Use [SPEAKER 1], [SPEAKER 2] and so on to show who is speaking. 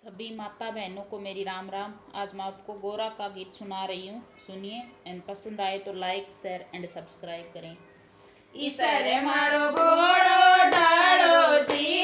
[SPEAKER 1] सभी माता बहनों को मेरी राम राम। आज मैं आपको गोरा का गीत सुना रही हूँ, सुनिए। एंड पसंद आए तो लाइक शेयर एंड सब्सक्राइब करें।
[SPEAKER 2] ईसर मारो भोळो डाळो जी